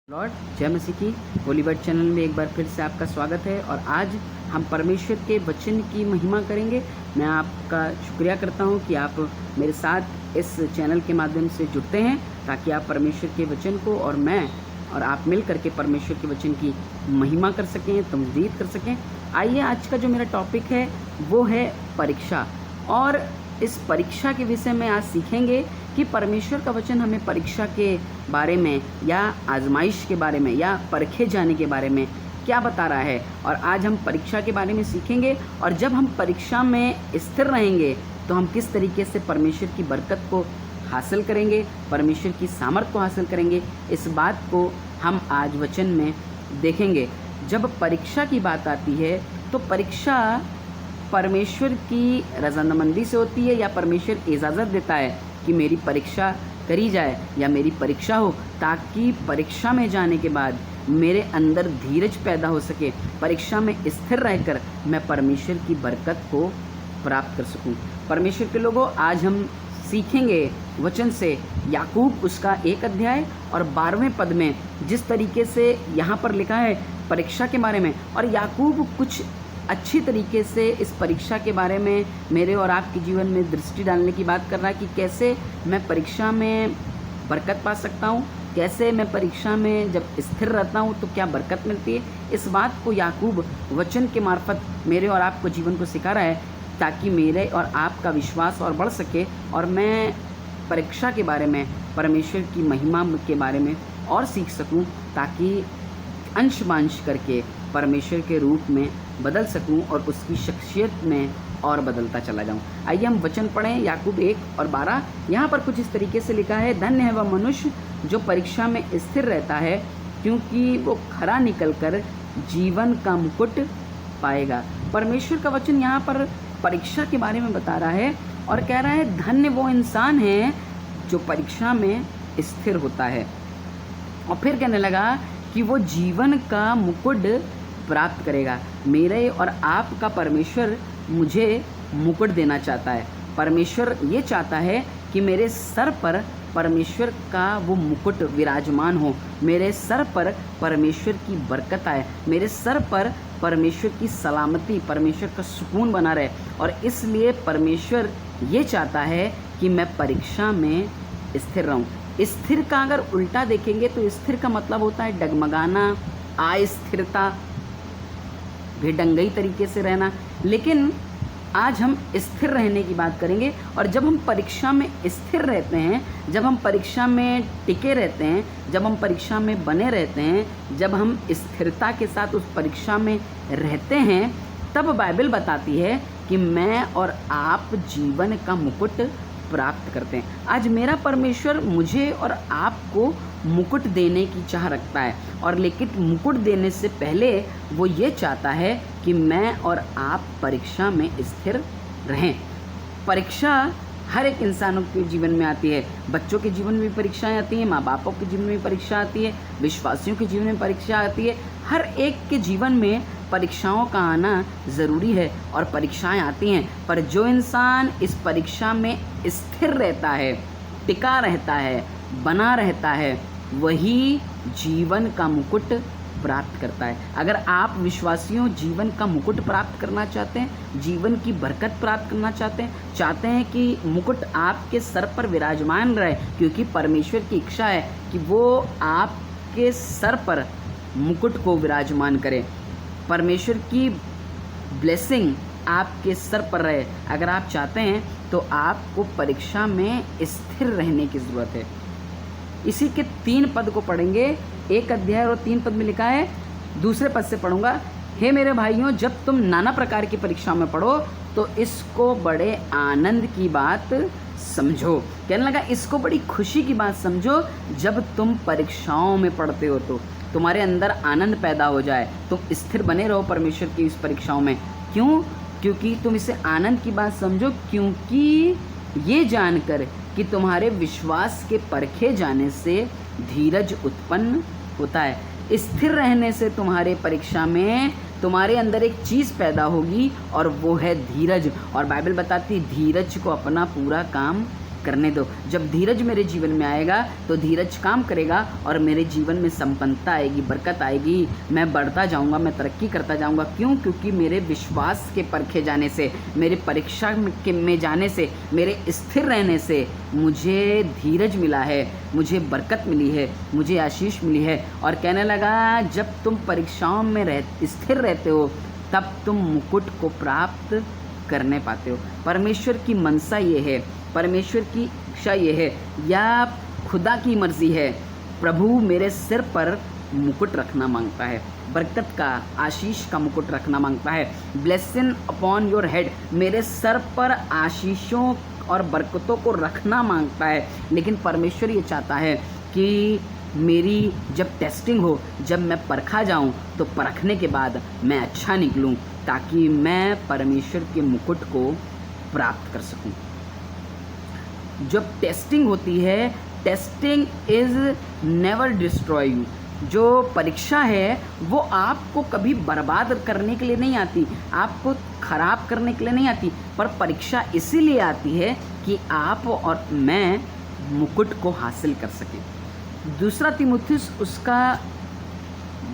Lord जय मसीह की Holi word channel में एक बार फिर से आपका स्वागत है। और आज हम परमेश्वर के वचन की महिमा करेंगे। मैं आपका शुक्रिया करता हूं कि आप मेरे साथ इस चैनल के माध्यम से जुड़ते हैं ताकि आप परमेश्वर के वचन को और मैं और आप मिल करके परमेश्वर के वचन की महिमा कर सकें, तमजीद कर सकें। आइए, आज का जो मेरा टॉपिक है वो है परीक्षा। और इस परीक्षा के विषय में आज सीखेंगे कि परमेश्वर का वचन हमें परीक्षा के बारे में या आजमाइश के बारे में या परखे जाने के बारे में क्या बता रहा है। और आज हम परीक्षा के बारे में सीखेंगे। और जब हम परीक्षा में स्थिर रहेंगे तो हम किस तरीके से परमेश्वर की बरकत को हासिल करेंगे, परमेश्वर की सामर्थ को हासिल करेंगे, इस बात को हम आज वचन में देखेंगे। जब परीक्षा की बात आती है तो परीक्षा परमेश्वर की रज़ामंदी से होती है या परमेश्वर इजाज़त देता है कि मेरी परीक्षा करी जाए या मेरी परीक्षा हो, ताकि परीक्षा में जाने के बाद मेरे अंदर धीरज पैदा हो सके, परीक्षा में स्थिर रहकर मैं परमेश्वर की बरकत को प्राप्त कर सकूं। परमेश्वर के लोगों, आज हम सीखेंगे वचन से याकूब उसका 1 अध्याय और 12वें पद में जिस तरीके से यहाँ पर लिखा है परीक्षा के बारे में। और याकूब कुछ अच्छी तरीके से इस परीक्षा के बारे में मेरे और आपके जीवन में दृष्टि डालने की बात कर रहा है कि कैसे मैं परीक्षा में बरकत पा सकता हूँ, कैसे मैं परीक्षा में जब स्थिर रहता हूँ तो क्या बरकत मिलती है। इस बात को याकूब वचन के मार्फत मेरे और आपको जीवन को सिखा रहा है ताकि मेरे और आपका विश्वास और बढ़ सके और मैं परीक्षा के बारे में, परमेश्वर की महिमा के बारे में और सीख सकूँ, ताकि अंश बांश करके परमेश्वर के रूप में बदल सकूं और उसकी शख्सियत में और बदलता चला जाऊं। आइए हम वचन पढ़ें। याकूब 1 और 12 यहाँ पर कुछ इस तरीके से लिखा है, धन्य है वह मनुष्य जो परीक्षा में स्थिर रहता है, क्योंकि वो खरा निकलकर जीवन का मुकुट पाएगा। परमेश्वर का वचन यहाँ पर परीक्षा के बारे में बता रहा है और कह रहा है धन्य वो इंसान है जो परीक्षा में स्थिर होता है। और फिर कहने लगा कि वो जीवन का मुकुट प्राप्त करेगा। मेरे और आपका परमेश्वर मुझे मुकुट देना चाहता है। परमेश्वर ये चाहता है कि मेरे सर पर परमेश्वर का वो मुकुट विराजमान हो, मेरे सर पर परमेश्वर की बरकत आए, मेरे सर पर परमेश्वर की सलामती, परमेश्वर का सुकून बना रहे। और इसलिए परमेश्वर ये चाहता है कि मैं परीक्षा में स्थिर रहूं। स्थिर का अगर उल्टा देखेंगे तो स्थिर का मतलब होता है डगमगाना, अस्थिरता, बेढंगई तरीके से रहना। लेकिन आज हम स्थिर रहने की बात करेंगे। और जब हम परीक्षा में स्थिर रहते हैं, जब हम परीक्षा में टिके रहते हैं, जब हम परीक्षा में बने रहते हैं, जब हम स्थिरता के साथ उस परीक्षा में रहते हैं, तब बाइबल बताती है कि मैं और आप जीवन का मुकुट प्राप्त करते हैं। आज मेरा परमेश्वर मुझे और आपको मुकुट देने की चाह रखता है। और लेकिन मुकुट देने से पहले वो ये चाहता है कि मैं और आप परीक्षा में स्थिर रहें। परीक्षा हर एक इंसानों के जीवन में आती है। बच्चों के जीवन में परीक्षाएं आती हैं, माँ बापों के जीवन में परीक्षा आती है, विश्वासियों के जीवन में परीक्षा आती है। हर एक के जीवन में परीक्षाओं का आना ज़रूरी है और परीक्षाएं आती हैं। पर जो इंसान इस परीक्षा में स्थिर रहता है, टिका रहता है, बना रहता है, वही जीवन का मुकुट प्राप्त करता है। अगर आप विश्वासियों जीवन का मुकुट प्राप्त करना चाहते हैं, जीवन की बरकत प्राप्त करना चाहते हैं कि मुकुट आपके सर पर विराजमान रहे, क्योंकि परमेश्वर की इच्छा है कि वो आपके सर पर मुकुट को विराजमान करे, परमेश्वर की ब्लेसिंग आपके सर पर रहे। अगर आप चाहते हैं तो आपको परीक्षा में स्थिर रहने की ज़रूरत है। इसी के 3 पद को पढ़ेंगे। 1 अध्याय और 3 पद में लिखा है, दूसरे पद से पढ़ूंगा। हे मेरे भाइयों, जब तुम नाना प्रकार की परीक्षा में पढ़ो तो इसको बड़े आनंद की बात समझो। कहने लगा इसको बड़ी खुशी की बात समझो। जब तुम परीक्षाओं में पढ़ते हो तो तुम्हारे अंदर आनंद पैदा हो जाए, तुम स्थिर बने रहो परमेश्वर की इस परीक्षाओं में। क्यों? क्योंकि तुम इसे आनंद की बात समझो, क्योंकि ये जानकर कि तुम्हारे विश्वास के परखे जाने से धीरज उत्पन्न होता है। स्थिर रहने से तुम्हारे परीक्षा में तुम्हारे अंदर एक चीज़ पैदा होगी और वो है धीरज। और बाइबल बताती है धीरज को अपना पूरा काम करने दो। जब धीरज मेरे जीवन में आएगा तो धीरज काम करेगा और मेरे जीवन में संपन्नता आएगी, बरकत आएगी, मैं बढ़ता जाऊंगा, मैं तरक्की करता जाऊंगा। क्यों? क्योंकि मेरे विश्वास के परखे जाने से, मेरे परीक्षा में जाने से, मेरे स्थिर रहने से मुझे धीरज मिला है, मुझे बरकत मिली है, मुझे आशीष मिली है। और कहने लगा जब तुम परीक्षाओं में स्थिर रहते हो तब तुम मुकुट को प्राप्त करने पाते हो। परमेश्वर की मनसा ये है, परमेश्वर की इच्छा ये है, या खुदा की मर्जी है। प्रभु मेरे सिर पर मुकुट रखना मांगता है, बरकत का, आशीष का मुकुट रखना मांगता है। ब्लेसिंग अपॉन योर हेड, मेरे सर पर आशीषों और बरकतों को रखना मांगता है। लेकिन परमेश्वर ये चाहता है कि मेरी जब टेस्टिंग हो, जब मैं परखा जाऊं, तो परखने के बाद मैं अच्छा निकलूं, ताकि मैं परमेश्वर के मुकुट को प्राप्त कर सकूं। जब टेस्टिंग होती है, testing is never destroy you. जो परीक्षा है वो आपको कभी बर्बाद करने के लिए नहीं आती, आपको खराब करने के लिए नहीं आती, पर परीक्षा इसीलिए आती है कि आप और मैं मुकुट को हासिल कर सकें। दूसरा तीमुथियुस उसका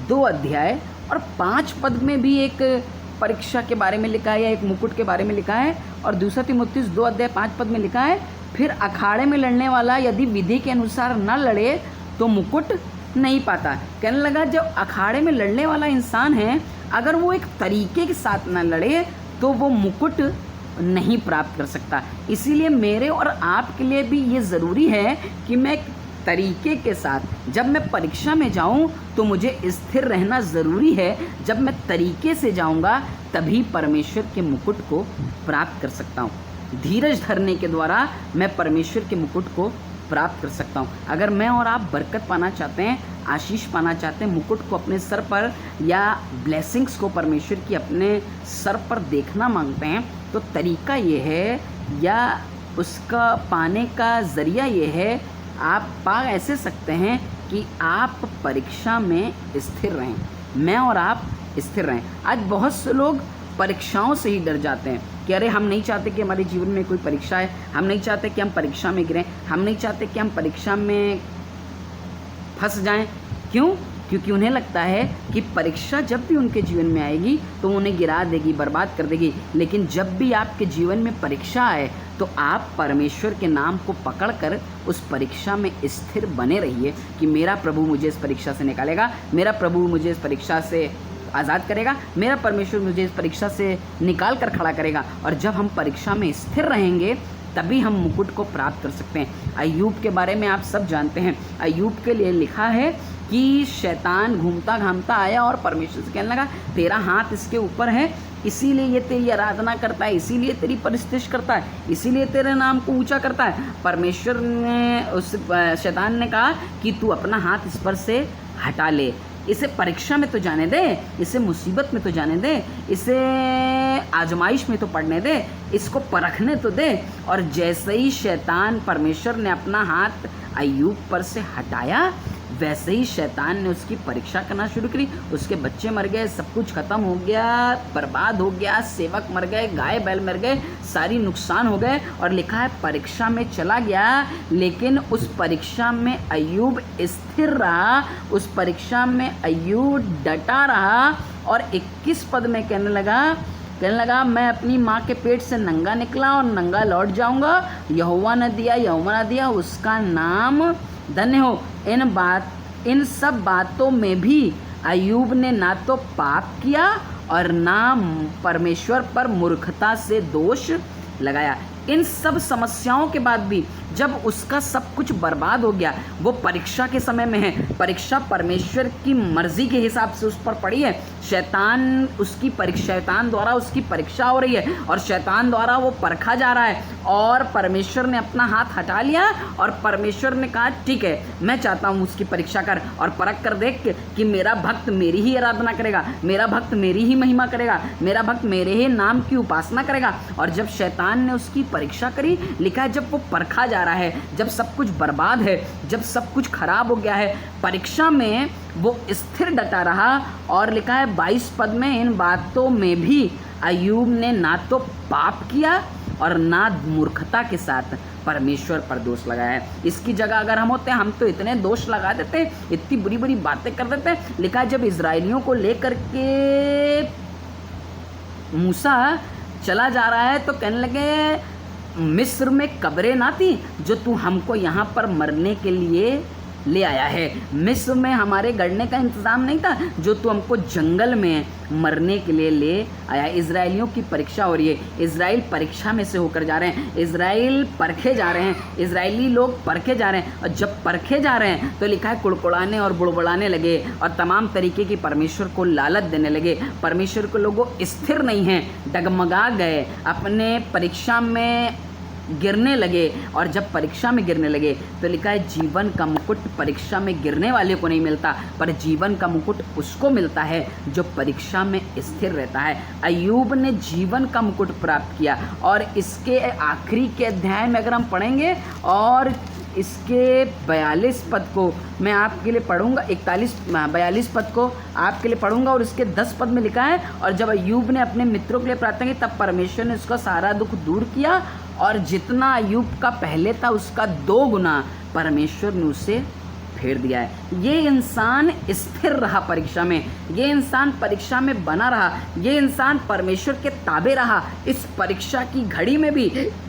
2 अध्याय और 5 पद में भी एक परीक्षा के बारे में लिखा है, या एक मुकुट के बारे में लिखा है। और दूसरा तीमुथियुस 2 अध्याय 5 पद में लिखा है, फिर अखाड़े में लड़ने वाला यदि विधि के अनुसार न लड़े तो मुकुट नहीं पाता। कहने लगा जब अखाड़े में लड़ने वाला इंसान है, अगर वो एक तरीके के साथ न लड़े तो वो मुकुट नहीं प्राप्त कर सकता। इसीलिए मेरे और आपके लिए भी ये ज़रूरी है कि मैं तरीके के साथ, जब मैं परीक्षा में जाऊं तो मुझे स्थिर रहना ज़रूरी है। जब मैं तरीके से जाऊंगा तभी परमेश्वर के मुकुट को प्राप्त कर सकता हूं। धीरज धरने के द्वारा मैं परमेश्वर के मुकुट को प्राप्त कर सकता हूं। अगर मैं और आप बरकत पाना चाहते हैं, आशीष पाना चाहते हैं, मुकुट को अपने सर पर, या ब्लेसिंग्स को परमेश्वर की अपने सर पर देखना मांगते हैं, तो तरीका ये है, या उसका पाने का ज़रिया ये है, आप पा ऐसे सकते हैं कि आप परीक्षा में स्थिर रहें, मैं और आप स्थिर रहें। आज बहुत से लोग परीक्षाओं से ही डर जाते हैं कि अरे हम नहीं चाहते कि हमारे जीवन में कोई परीक्षा है, हम नहीं चाहते कि हम परीक्षा में गिरें, हम नहीं चाहते कि हम परीक्षा में फंस जाएं। क्यों? क्योंकि उन्हें लगता है कि परीक्षा जब भी उनके जीवन में आएगी तो उन्हें गिरा देगी, बर्बाद कर देगी। लेकिन जब भी आपके जीवन में परीक्षा आए तो आप परमेश्वर के नाम को पकड़कर उस परीक्षा में स्थिर बने रहिए कि मेरा प्रभु मुझे इस परीक्षा से निकालेगा, मेरा प्रभु मुझे इस परीक्षा से आज़ाद करेगा, मेरा परमेश्वर मुझे इस परीक्षा से निकाल कर खड़ा करेगा। और जब हम परीक्षा में स्थिर रहेंगे तभी हम मुकुट को प्राप्त कर सकते हैं। अय्यूब के बारे में आप सब जानते हैं। अय्यूब के लिए लिखा है कि शैतान घूमता घामता आया और परमेश्वर से कहने लगा तेरा हाथ इसके ऊपर है, इसीलिए ये तेरी आराधना करता है, इसीलिए तेरी परिस्तुति करता है, इसीलिए तेरे नाम को ऊंचा करता है। परमेश्वर ने उस शैतान ने कहा कि तू अपना हाथ इस पर से हटा ले, इसे परीक्षा में तो जाने दे, इसे मुसीबत में तो जाने दे, इसे आजमाइश में तो पड़ने दे, इसको परखने तो दे। और जैसे ही शैतान, परमेश्वर ने अपना हाथ अय्यूब पर से हटाया, वैसे ही शैतान ने उसकी परीक्षा करना शुरू करी। उसके बच्चे मर गए, सब कुछ खत्म हो गया, बर्बाद हो गया, सेवक मर गए, गाय बैल मर गए, सारी नुकसान हो गए। और लिखा है परीक्षा में चला गया, लेकिन उस परीक्षा में अय्यूब स्थिर रहा, उस परीक्षा में अय्यूब डटा रहा। और 21 पद में कहने लगा मैं अपनी माँ के पेट से नंगा निकला और नंगा लौट जाऊंगा। यहोवा ने दिया, उसका नाम धन्य हो। इन सब बातों में भी अय्यूब ने ना तो पाप किया और ना परमेश्वर पर मूर्खता से दोष लगाया। इन सब समस्याओं के बाद भी जब उसका सब कुछ बर्बाद हो गया, वो परीक्षा के समय में है, परीक्षा परमेश्वर की मर्जी के हिसाब से उस पर पड़ी है। शैतान द्वारा उसकी परीक्षा हो रही है और शैतान द्वारा वो परखा जा रहा है। और परमेश्वर ने अपना हाथ हटा लिया और परमेश्वर ने कहा ठीक है, मैं चाहता हूँ उसकी परीक्षा कर और परख कर देख कि मेरा भक्त मेरी ही आराधना करेगा, मेरा भक्त मेरी ही महिमा करेगा, मेरा भक्त मेरे ही नाम की उपासना करेगा। और जब शैतान ने उसकी परीक्षा करी, लिखा है जब वो परखा जा रहा है, जब सब कुछ बर्बाद है, जब सब कुछ खराब हो गया है, परीक्षा में वो स्थिर डटा रहा। और लिखा है 22 पद में इन बातों में भी अय्यूब ने ना तो पाप किया और ना मूर्खता के साथ परमेश्वर पर दोष लगाया है। इसकी जगह अगर हम होते हैं, हम तो इतने दोष लगा देते, इतनी बुरी बुरी बातें कर देते। लिखा है जब इजराइलियों को लेकर के मूसा चला जा रहा है तो कहने लगे मिस्र में कब्रें ना थी जो तू हमको यहाँ पर मरने के लिए ले आया है। मिस्र में हमारे गड़ने का इंतज़ाम नहीं था जो तू हमको जंगल में मरने के लिए ले आया। इजराइलियों की परीक्षा हो रही है, इजराइल परीक्षा में से होकर जा रहे हैं, इजराइल परखे जा रहे हैं, इजरायली लोग परखे जा रहे हैं। और जब परखे जा रहे हैं तो लिखा है कुड़कुड़ाने और बुड़बुड़ाने लगे और तमाम तरीके की परमेश्वर को लालच देने लगे। परमेश्वर के लोगों स्थिर नहीं हैं, डगमगा गए, अपने परीक्षा में गिरने लगे। और जब परीक्षा में गिरने लगे तो लिखा है जीवन का मुकुट परीक्षा में गिरने वाले को नहीं मिलता, पर जीवन का मुकुट उसको मिलता है जो परीक्षा में स्थिर रहता है। अय्यूब ने जीवन का मुकुट प्राप्त किया। और इसके आखिरी के अध्याय में अगर हम पढ़ेंगे और इसके 42 पद को मैं आपके लिए पढ़ूंगा, 42 पद को आपके लिए पढ़ूंगा। और इसके 10 पद में लिखा है और जब अय्यूब ने अपने मित्रों के लिए प्रार्थना की तब परमेश्वर ने उसका सारा दुख दूर किया और जितना अय्यूब का पहले था उसका 2 गुना परमेश्वर ने उसे फेर दिया है। ये इंसान स्थिर रहा परीक्षा में, ये इंसान परीक्षा में बना रहा, ये इंसान परमेश्वर के ताबे रहा। इस परीक्षा की घड़ी में भी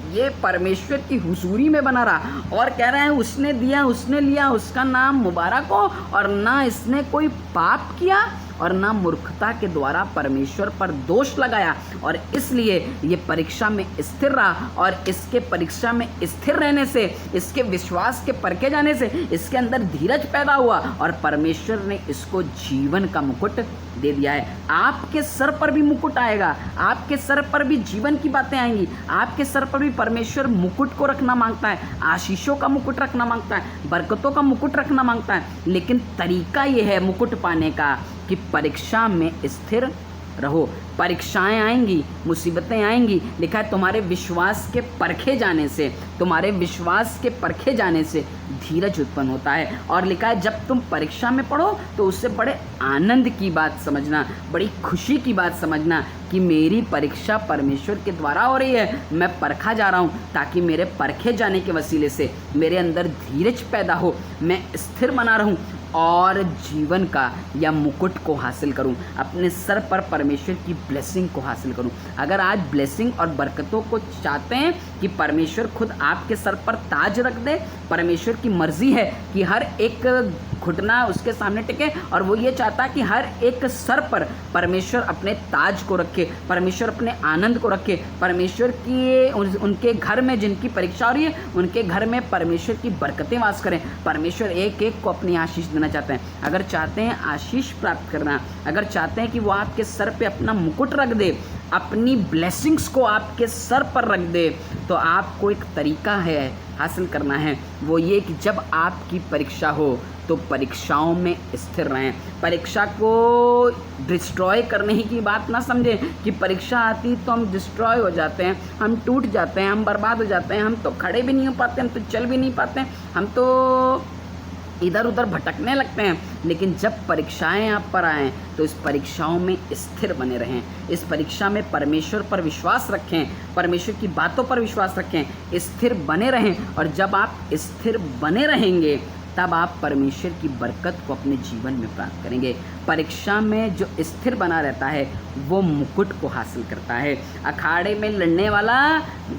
ये परमेश्वर की हुजूरी में बना रहा और कह रहे हैं उसने दिया, उसने लिया, उसका नाम मुबारक हो। और ना इसने कोई पाप किया और ना मूर्खता के द्वारा परमेश्वर पर दोष लगाया और इसलिए ये परीक्षा में स्थिर रहा। और इसके परीक्षा में स्थिर रहने से, इसके विश्वास के परखे जाने से इसके अंदर धीरज पैदा हुआ और परमेश्वर ने इसको जीवन का मुकुट दे दिया है। आपके सर पर भी मुकुट आएगा, आपके सर पर भी जीवन की बातें आएंगी, आपके सर पर भी परमेश्वर मुकुट को रखना मांगता है, आशीषों का मुकुट रखना मांगता है, बरकतों का मुकुट रखना मांगता है। लेकिन तरीका ये है मुकुट पाने का कि परीक्षा में स्थिर रहो। परीक्षाएं आएंगी, मुसीबतें आएंगी। लिखा है तुम्हारे विश्वास के परखे जाने से, तुम्हारे विश्वास के परखे जाने से धीरज उत्पन्न होता है। और लिखा है जब तुम परीक्षा में पढ़ो तो उससे बड़े आनंद की बात समझना, बड़ी खुशी की बात समझना कि मेरी परीक्षा परमेश्वर के द्वारा हो रही है, मैं परखा जा रहा हूँ ताकि मेरे परखे जाने के वसीले से मेरे अंदर धीरज पैदा हो, मैं स्थिर बना रहूँ और जीवन का या मुकुट को हासिल करूं, अपने सर पर परमेश्वर की ब्लेसिंग को हासिल करूं। अगर आज ब्लेसिंग और बरकतों को चाहते हैं कि परमेश्वर खुद आपके सर पर ताज रख दे, परमेश्वर की मर्जी है कि हर एक घुटना उसके सामने टिके और वो ये चाहता है कि हर एक सर पर परमेश्वर अपने ताज को रखे, परमेश्वर अपने आनंद को रखे, परमेश्वर की उनके घर में जिनकी परीक्षा हो रही है उनके घर में परमेश्वर की बरकतें वास करें। परमेश्वर एक एक को अपनी आशीष देना चाहते हैं। अगर चाहते हैं आशीष प्राप्त करना, अगर चाहते हैं कि वो आपके सर पे अपना मुकुट रख दे, अपनी ब्लेसिंग्स को आपके सर पर रख दे, तो आपको एक तरीका है हासिल करना है, वो ये कि जब आपकी परीक्षा हो तो परीक्षाओं में स्थिर रहें। परीक्षा को डिस्ट्रॉय करने ही की बात ना समझें कि परीक्षा आती तो हम डिस्ट्रॉय हो जाते हैं, हम टूट जाते हैं, हम बर्बाद हो जाते हैं, हम तो खड़े भी नहीं हो पाते, हम तो चल भी नहीं पाते, हम तो इधर उधर भटकने लगते हैं। लेकिन जब परीक्षाएं आप पर आएँ तो इस परीक्षाओं में स्थिर बने रहें, इस परीक्षा में परमेश्वर पर विश्वास रखें, परमेश्वर की बातों पर विश्वास रखें, स्थिर बने रहें। और जब आप स्थिर बने रहेंगे तब आप परमेश्वर की बरकत को अपने जीवन में प्राप्त करेंगे। परीक्षा में जो स्थिर बना रहता है वो मुकुट को हासिल करता है। अखाड़े में लड़ने वाला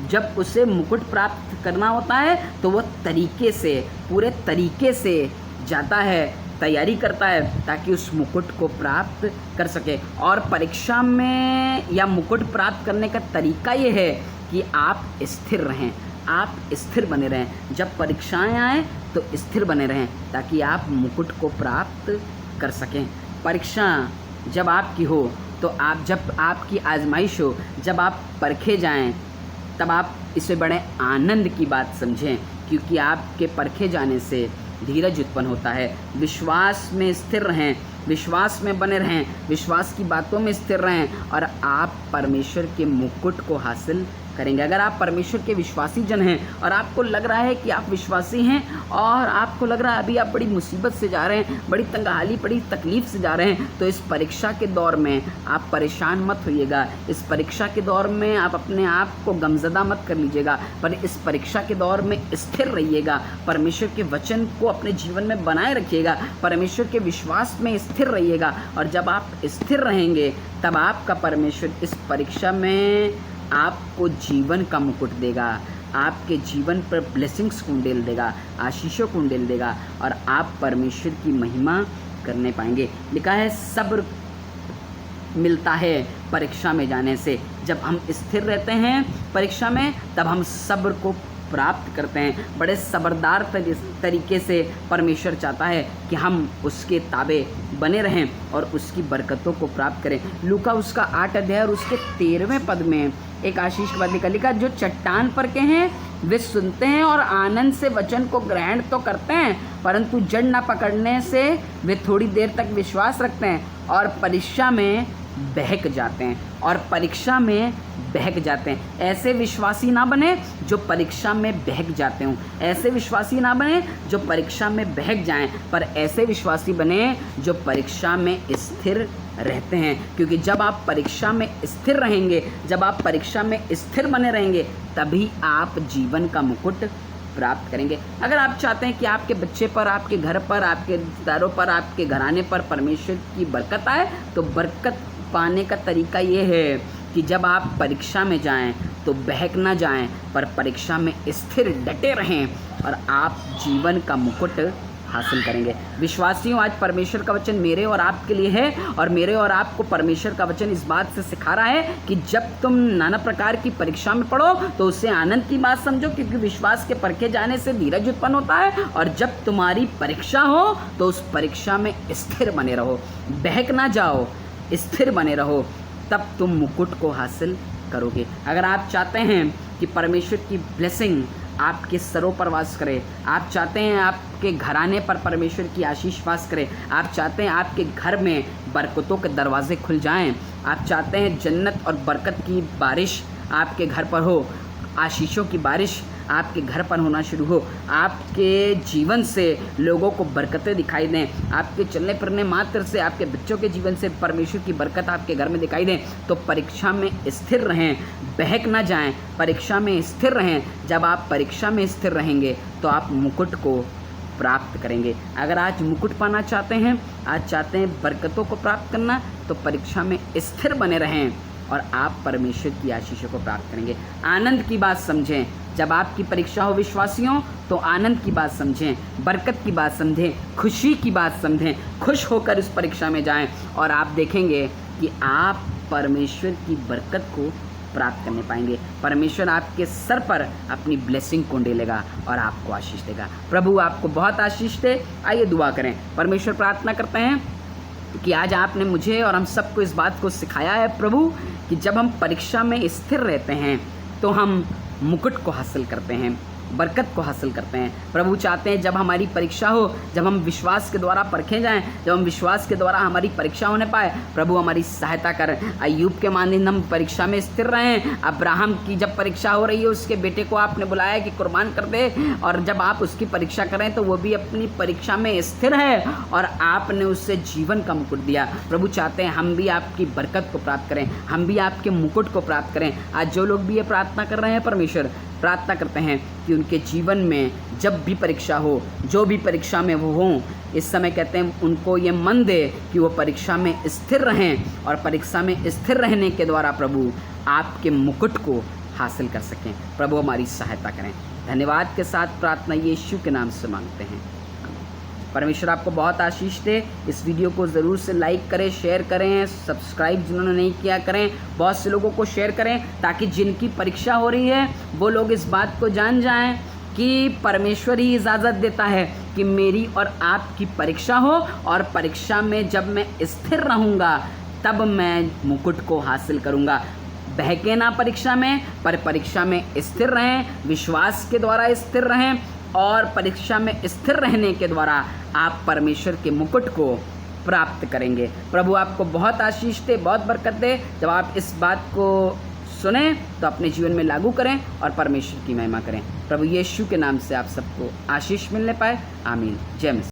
जब उसे मुकुट प्राप्त करना होता है तो वो तरीके से, पूरे तरीके से जाता है, तैयारी करता है ताकि उस मुकुट को प्राप्त कर सके। और परीक्षा में या मुकुट प्राप्त करने का तरीका ये है कि आप स्थिर रहें, आप स्थिर बने रहें। जब परीक्षाएं आएँ तो स्थिर बने रहें ताकि आप मुकुट को प्राप्त कर सकें। परीक्षा जब आपकी हो तो आप, जब आपकी आजमाइश हो, जब आप परखे जाएं तब आप इसे बड़े आनंद की बात समझें, क्योंकि आपके परखे जाने से धीरज उत्पन्न होता है। विश्वास में स्थिर रहें, विश्वास में बने रहें, विश्वास की बातों में स्थिर रहें और आप परमेश्वर के मुकुट को हासिल करेंगे। अगर आप परमेश्वर के विश्वासी जन हैं और आपको लग रहा है कि आप विश्वासी हैं और आपको लग रहा है अभी आप बड़ी मुसीबत से जा रहे हैं, बड़ी तंगहाली, बड़ी तकलीफ से जा रहे हैं, तो इस परीक्षा के दौर में आप परेशान मत होइएगा। इस परीक्षा के दौर में आप अपने आप को गमज़दा मत कर लीजिएगा, पर इस परीक्षा के दौर में स्थिर रहिएगा। परमेश्वर के वचन को अपने जीवन में बनाए रखिएगा, परमेश्वर के विश्वास में स्थिर रहिएगा। और जब आप स्थिर रहेंगे तब आपका परमेश्वर इस परीक्षा में आपको जीवन का मुकुट देगा, आपके जीवन पर ब्लेसिंग्स को उंडेल देगा, आशीषों को उंडेल देगा और आप परमेश्वर की महिमा करने पाएंगे। लिखा है सब्र मिलता है परीक्षा में जाने से। जब हम स्थिर रहते हैं परीक्षा में तब हम सब्र को प्राप्त करते हैं। बड़े सबरदार तरीके से परमेश्वर चाहता है कि हम उसके ताबे बने रहें और उसकी बरकतों को प्राप्त करें। लूका उसका 8 अध्याय और उसके 13वें पद में एक आशीष के बाद लिखा, जो चट्टान पर के हैं वे सुनते हैं और आनंद से वचन को ग्रहण तो करते हैं, परंतु जड़ न पकड़ने से वे थोड़ी देर तक विश्वास रखते हैं और परीक्षा में बहक जाते हैं ऐसे विश्वासी ना बने जो परीक्षा में बहक जाते हों, ऐसे विश्वासी ना बने जो परीक्षा में बहक जाएं, पर ऐसे विश्वासी बने जो परीक्षा में स्थिर रहते हैं। क्योंकि जब आप परीक्षा में स्थिर रहेंगे, जब आप परीक्षा में स्थिर बने रहेंगे, तभी आप जीवन का मुकुट प्राप्त करेंगे। अगर आप चाहते हैं कि आपके बच्चे पर, आपके घर पर, आपके रिश्तेदारों पर, आपके घराने पर परमेश्वर की बरकत आए, तो बरकत पाने का तरीका ये है कि जब आप परीक्षा में जाएं तो बहक ना जाएं, पर परीक्षा में स्थिर डटे रहें और आप जीवन का मुकुट हासिल करेंगे। विश्वासियों, आज परमेश्वर का वचन मेरे और आपके लिए है और मेरे और आपको परमेश्वर का वचन इस बात से सिखा रहा है कि जब तुम नाना प्रकार की परीक्षा में पढ़ो तो उससे आनंद की बात समझो, क्योंकि विश्वास के परखे जाने से धीरज उत्पन्न होता है। और जब तुम्हारी परीक्षा हो तो उस परीक्षा में स्थिर बने रहो, बहक ना जाओ, स्थिर बने रहो, तब तुम मुकुट को हासिल करोगे। अगर आप चाहते हैं कि परमेश्वर की ब्लेसिंग आपके सरों पर वास करे, आप चाहते हैं आपके घराने पर परमेश्वर की आशीष वास करे, आप चाहते हैं आपके घर में बरकतों के दरवाजे खुल जाएं, आप चाहते हैं जन्नत और बरकत की बारिश आपके घर पर हो, आशीषों की बारिश आपके घर पर होना शुरू हो, आपके जीवन से लोगों को बरकतें दिखाई दें, आपके चलने फिरने मात्र से आपके बच्चों के जीवन से परमेश्वर की बरकत आपके घर में दिखाई दें, तो परीक्षा में स्थिर रहें, बहक ना जाएं, परीक्षा में स्थिर रहें। जब आप परीक्षा में स्थिर रहेंगे तो आप मुकुट को प्राप्त करेंगे। अगर आज मुकुट पाना चाहते हैं, आज चाहते हैं बरकतों को प्राप्त करना, तो परीक्षा में स्थिर बने रहें और आप परमेश्वर की आशीषों को प्राप्त करेंगे। आनंद की बात समझें, जब आपकी परीक्षा हो विश्वासियों तो आनंद की बात समझें, बरकत की बात समझें, खुशी की बात समझें, खुश होकर इस परीक्षा में जाएं और आप देखेंगे कि आप परमेश्वर की बरकत को प्राप्त करने पाएंगे। परमेश्वर आपके सर पर अपनी ब्लेसिंग को डालेगा और आपको आशीष देगा। प्रभु आपको बहुत आशीष दे। आइए दुआ करें। परमेश्वर, प्रार्थना करते हैं कि आज आपने मुझे और हम सबको इस बात को सिखाया है प्रभु कि जब हम परीक्षा में स्थिर रहते हैं तो हम मुकुट को हासिल करते हैं, बरकत को हासिल करते हैं। प्रभु चाहते हैं जब हमारी परीक्षा हो, जब हम विश्वास के द्वारा परखे जाएं, जब हम विश्वास के द्वारा हमारी परीक्षा होने पाए, प्रभु हमारी सहायता करें। अय्यूब के मानदंड हम परीक्षा में स्थिर रहें। अब्राहम की जब परीक्षा हो रही है, उसके बेटे को आपने बुलाया कि कुर्बान कर दे, और जब आप उसकी परीक्षा करें तो वो भी अपनी परीक्षा में स्थिर है और आपने उससे जीवन का मुकुट दिया। प्रभु चाहते हैं हम भी आपकी बरकत को प्राप्त करें, हम भी आपके मुकुट को प्राप्त करें। आज जो लोग भी ये प्रार्थना कर रहे हैं, परमेश्वर प्रार्थना करते हैं कि उनके जीवन में जब भी परीक्षा हो, जो भी परीक्षा में वो हों, इस समय कहते हैं उनको ये मन दे कि वो परीक्षा में स्थिर रहें और परीक्षा में स्थिर रहने के द्वारा प्रभु आपके मुकुट को हासिल कर सकें। प्रभु हमारी सहायता करें। धन्यवाद के साथ प्रार्थना यीशु के नाम से मांगते हैं। परमेश्वर आपको बहुत आशीष दे। इस वीडियो को ज़रूर से लाइक करें, शेयर करें, सब्सक्राइब जिन्होंने नहीं किया करें, बहुत से लोगों को शेयर करें, ताकि जिनकी परीक्षा हो रही है वो लोग इस बात को जान जाएं कि परमेश्वर ही इजाज़त देता है कि मेरी और आपकी परीक्षा हो, और परीक्षा में जब मैं स्थिर रहूँगा तब मैं मुकुट को हासिल करूँगा। बहके ना परीक्षा में, पर परीक्षा में स्थिर रहें, विश्वास के द्वारा स्थिर रहें, और परीक्षा में स्थिर रहने के द्वारा आप परमेश्वर के मुकुट को प्राप्त करेंगे। प्रभु आपको बहुत आशीष दे, बहुत बरकत दे। जब आप इस बात को सुने तो अपने जीवन में लागू करें और परमेश्वर की महिमा करें। प्रभु यीशु के नाम से आप सबको आशीष मिलने पाए। आमीन। जय मसीह।